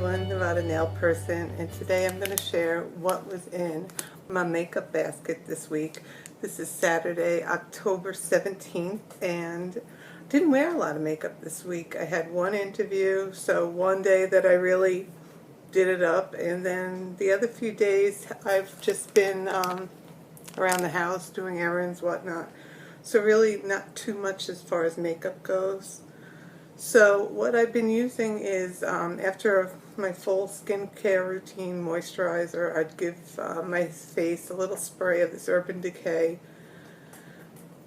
everyone, about a nail person, and today I'm going to share what was in my makeup basket this week. This is Saturday, October 17th, and didn't wear a lot of makeup this week. I had one interview, so one day that I really did it up, and then the other few days I've just been around the house doing errands, whatnot. So really not too much as far as makeup goes. So what I've been using is, after my full skincare routine moisturizer, I'd give my face a little spray of this Urban Decay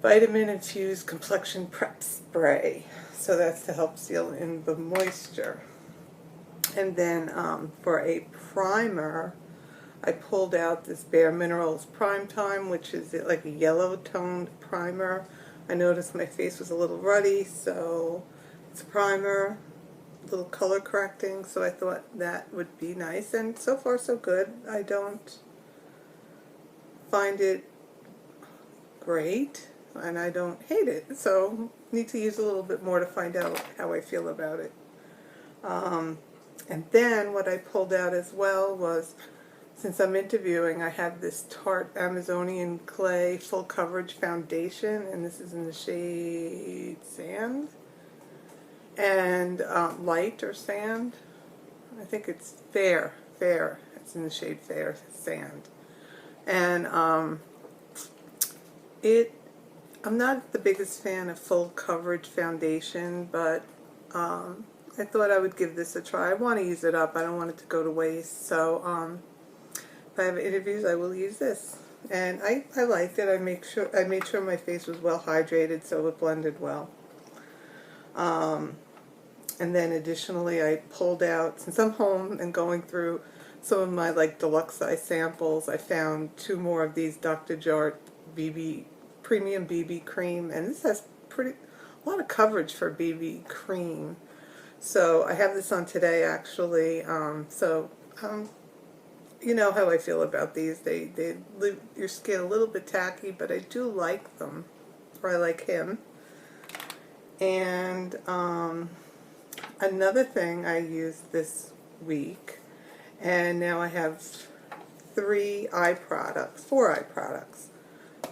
Vitamin Infused Complexion Prep Spray. So that's to help seal in the moisture. And then for a primer, I pulled out this Bare Minerals Prime Time, which is like a yellow toned primer. I noticed my face was a little ruddy, so it's a primer, a little color correcting, so I thought that would be nice, and so far so good. I don't find it great, and I don't hate it, so need to use a little bit more to find out how I feel about it. And then what I pulled out as well was, since I'm interviewing, I have this Tarte Amazonian Clay Full Coverage Foundation, and this is in the shade Sand. And light or sand. I think it's fair. It's in the shade Fair Sand. And I'm not the biggest fan of full coverage foundation, but I thought I would give this a try. I want to use it up. I don't want it to go to waste. So if I have interviews, I will use this. And I liked it. I made sure my face was well hydrated, so it blended well. And then additionally I pulled out, since I'm home and going through some of my deluxe size samples, I found two more of these Dr. Jart BB Premium BB cream, and this has a lot of coverage for BB cream. So I have this on today actually. You know how I feel about these. They leave your skin a little bit tacky, but I do like them, or I like him. And another thing I used this week, and now I have four eye products.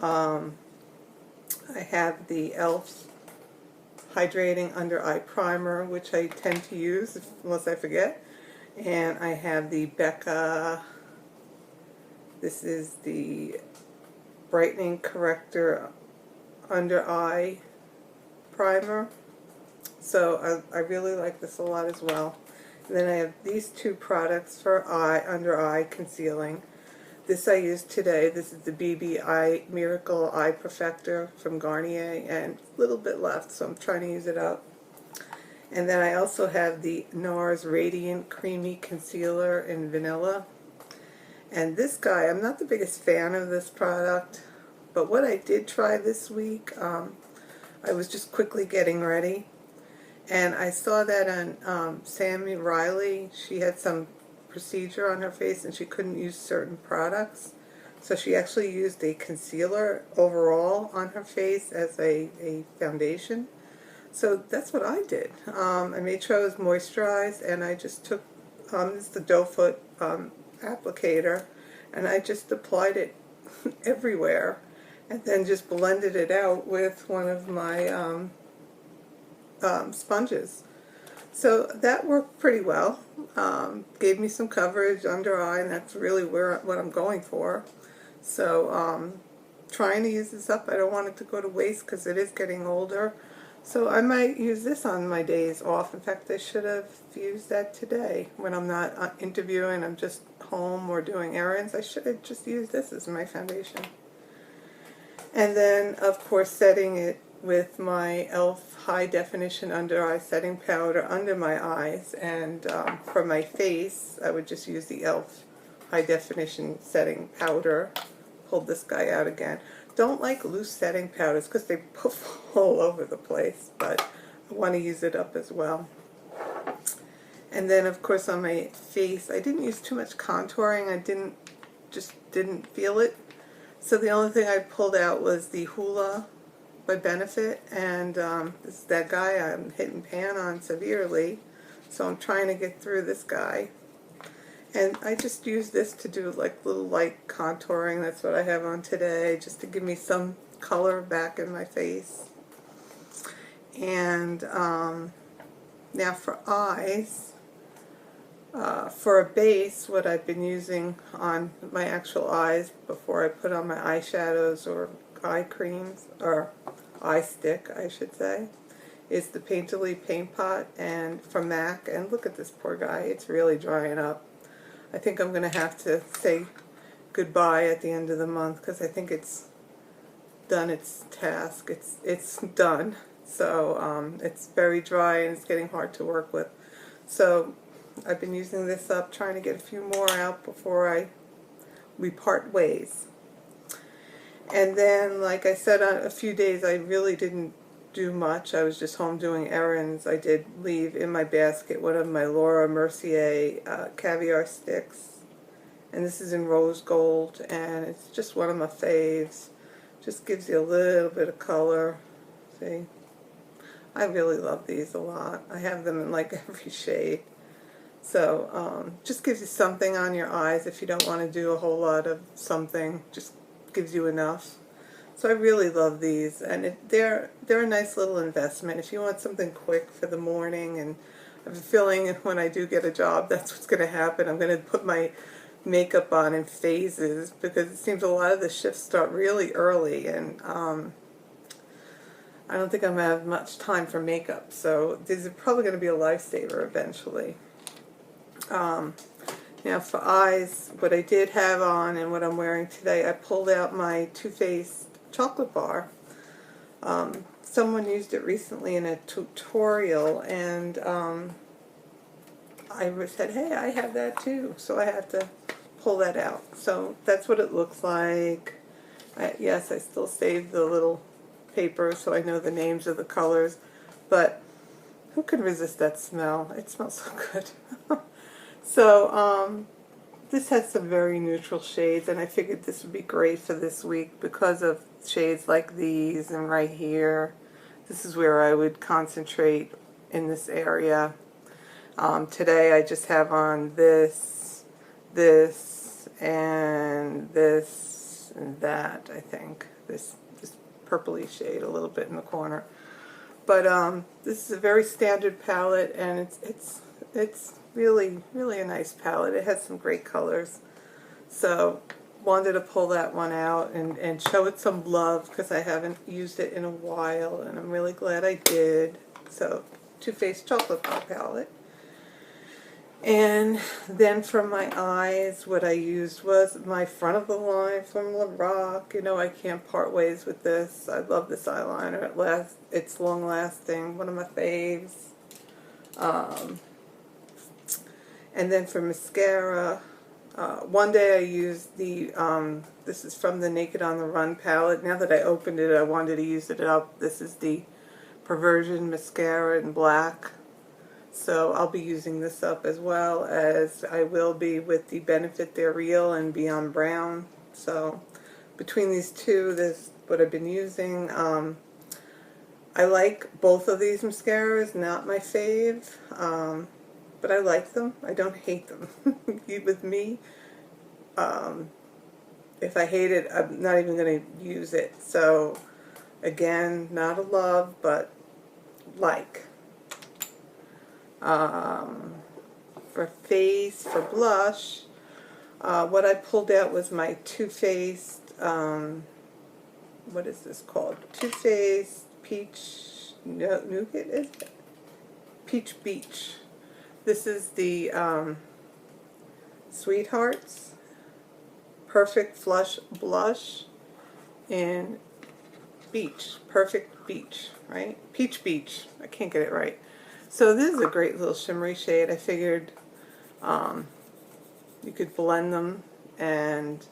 I have the e.l.f. Hydrating Under Eye Primer, which I tend to use unless I forget. And I have the Becca, this is the Brightening Corrector Under Eye Primer. So I really like this a lot as well. And then I have these two products for under eye concealing. This I used today. This is the BB Miracle Eye Perfector from Garnier, and a little bit left, so I'm trying to use it up. And then I also have the Nars Radiant Creamy Concealer in Vanilla. And this guy, I'm not the biggest fan of this product, but what I did try this week, I was just quickly getting ready, and I saw that on Sammy Riley. She had some procedure on her face and she couldn't use certain products, so she actually used a concealer overall on her face as a foundation. So that's what I did. I made sure I was moisturized, and I just took this is the doe foot applicator, and I just applied it everywhere, and then just blended it out with one of my sponges. So that worked pretty well. Gave me some coverage under eye, and that's really what I'm going for. So trying to use this up. I don't want it to go to waste because it is getting older. So I might use this on my days off. In fact, I should have used that today when I'm not interviewing. I'm just home or doing errands. I should have just used this as my foundation. And then, of course, setting it with my e.l.f. High Definition Under Eye Setting Powder under my eyes. And for my face, I would just use the e.l.f. High Definition Setting Powder. Pulled this guy out again. Don't like loose setting powders because they poof all over the place, but I want to use it up as well. And then, of course, on my face, I didn't use too much contouring. I just didn't feel it. So the only thing I pulled out was the Hoola by Benefit, and this is that guy I'm hit and pan on severely. So I'm trying to get through this guy. And I just use this to do like little light contouring. That's what I have on today, just to give me some color back in my face. And now for eyes, for a base, what I've been using on my actual eyes before I put on my eyeshadows or eye creams, or eye stick I should say, is the Painterly Paint Pot and from MAC. And look at this poor guy, it's really drying up. I think I'm going to have to say goodbye at the end of the month because I think it's done its task. It's done. So it's very dry and it's getting hard to work with. So I've been using this up, trying to get a few more out before we part ways. And then, like I said, on a few days I really didn't do much. I was just home doing errands. I did leave in my basket one of my Laura Mercier caviar sticks, and this is in rose gold, and it's just one of my faves. Just gives you a little bit of color. See, I really love these a lot. I have them in like every shade. So just gives you something on your eyes if you don't want to do a whole lot of something. Just gives you enough. So I really love these, and they're a nice little investment if you want something quick for the morning. And I have a feeling when I do get a job, that's what's going to happen. I'm going to put my makeup on in phases because it seems a lot of the shifts start really early, and I don't think I'm going to have much time for makeup. So these are probably going to be a lifesaver eventually. Now for eyes, what I did have on and what I'm wearing today, I pulled out my Too Faced chocolate bar. Someone used it recently in a tutorial, and I said, hey, I have that too, so I had to pull that out. So that's what it looks like. Yes, I still saved the little paper so I know the names of the colors, but who can resist that smell? It smells so good. So this has some very neutral shades, and I figured this would be great for this week because of shades like these and right here. This is where I would concentrate in this area. Today I just have on this, and this, and that, I think. This purpley shade a little bit in the corner. But this is a very standard palette, and it's really, really a nice palette. It has some great colors. So wanted to pull that one out and show it some love because I haven't used it in a while, and I'm really glad I did. So Too Faced Chocolate Bar palette. And then for my eyes, what I used was my front of the line from Lorac. You know, I can't part ways with this. I love this eyeliner. It's long lasting, one of my faves. And then for mascara, one day I used the, this is from the Naked on the Run palette. Now that I opened it, I wanted to use it up. This is the Perversion mascara in black. So I'll be using this up, as well as I will be with the Benefit They're Real and Beyond Brown. So between these two, this is what I've been using. I like both of these mascaras, not my fave. But I like them. I don't hate them. With me, if I hate it, I'm not even going to use it. So, again, not a love, but like. For face, for blush, what I pulled out was my Too Faced, what is this called? Too Faced Peach Nougat, is it? Peach Beach. This is the Sweethearts Perfect Flush Blush in Beach. Perfect Beach, right? Peach Beach. I can't get it right. So this is a great little shimmery shade. I figured you could blend them, and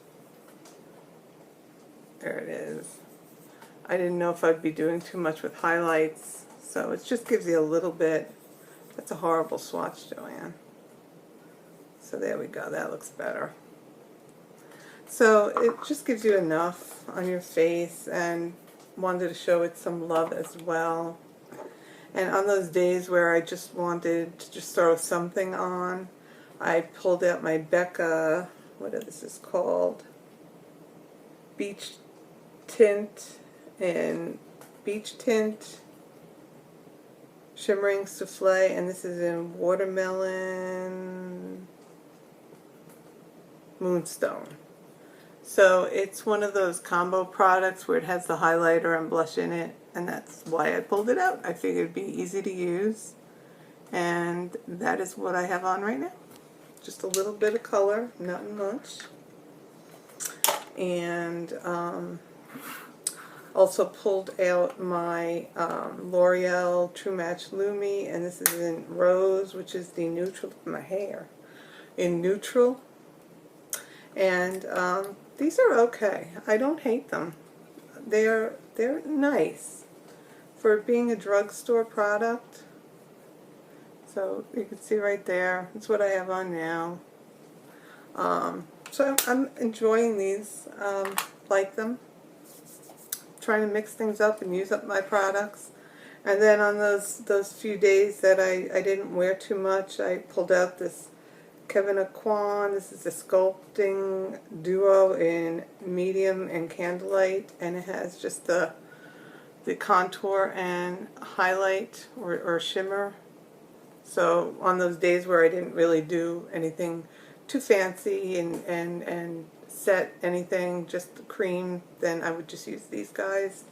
there it is. I didn't know if I'd be doing too much with highlights, so it just gives you a little bit. That's a horrible swatch, Joanne. So there we go, that looks better. So it just gives you enough on your face, and wanted to show it some love as well. And on those days where I just wanted to just throw something on, I pulled out my Becca, what is this called? Beach Tint and Beach Tint Shimmering Souffle, and this is in Watermelon Moonstone. So it's one of those combo products where it has the highlighter and blush in it, and that's why I pulled it out. I figured it'd be easy to use, and that is what I have on right now. Just a little bit of color, nothing much. And also pulled out my L'Oreal True Match Lumi, and this is in Rose, which is the neutral, my hair, in neutral. And these are okay. I don't hate them. They're nice for being a drugstore product. So you can see right there, that's what I have on now. So I'm enjoying these, like them. Trying to mix things up and use up my products. And then on those few days that I didn't wear too much, I pulled out this Kevin Aquan. This is a sculpting duo in medium and candlelight, and it has just the contour and highlight or shimmer. So on those days where I didn't really do anything too fancy and set anything, just the cream, then I would just use these guys.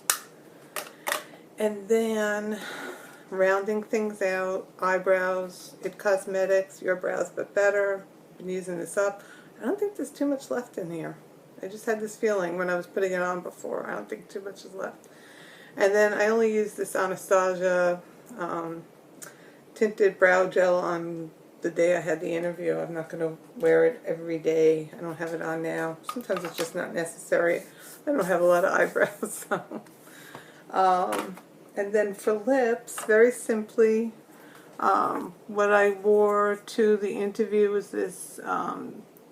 And then rounding things out, eyebrows, It Cosmetics, Your Brows But Better. Been using this up. I don't think there's too much left in here. I just had this feeling when I was putting it on before. I don't think too much is left. And then I only use this Anastasia tinted brow gel on the day I had the interview. I'm not going to wear it every day. I don't have it on now. Sometimes it's just not necessary. I don't have a lot of eyebrows. So. And then for lips, very simply, what I wore to the interview was this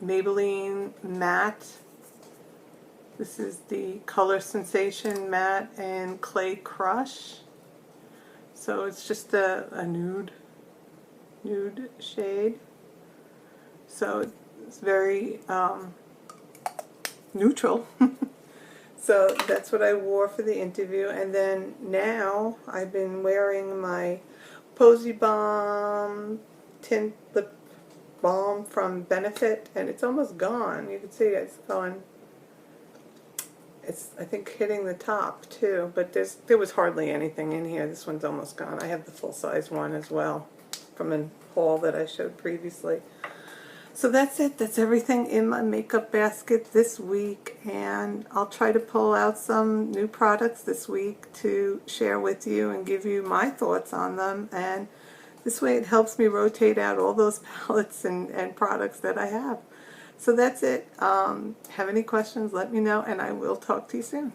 Maybelline matte. This is the ColorSensations matte and Clay Crush. So it's just a nude shade. So it's very neutral. So that's what I wore for the interview. And then now I've been wearing my Posy Balm Tint Lip Balm from Benefit, and it's almost gone. You can see it's gone. It's, I think, hitting the top too, but there was hardly anything in here. This one's almost gone. I have the full-size one as well from a haul that I showed previously. So that's it. That's everything in my makeup basket this week, and I'll try to pull out some new products this week to share with you and give you my thoughts on them, and this way it helps me rotate out all those palettes and products that I have. So that's it. Have any questions, let me know, and I will talk to you soon.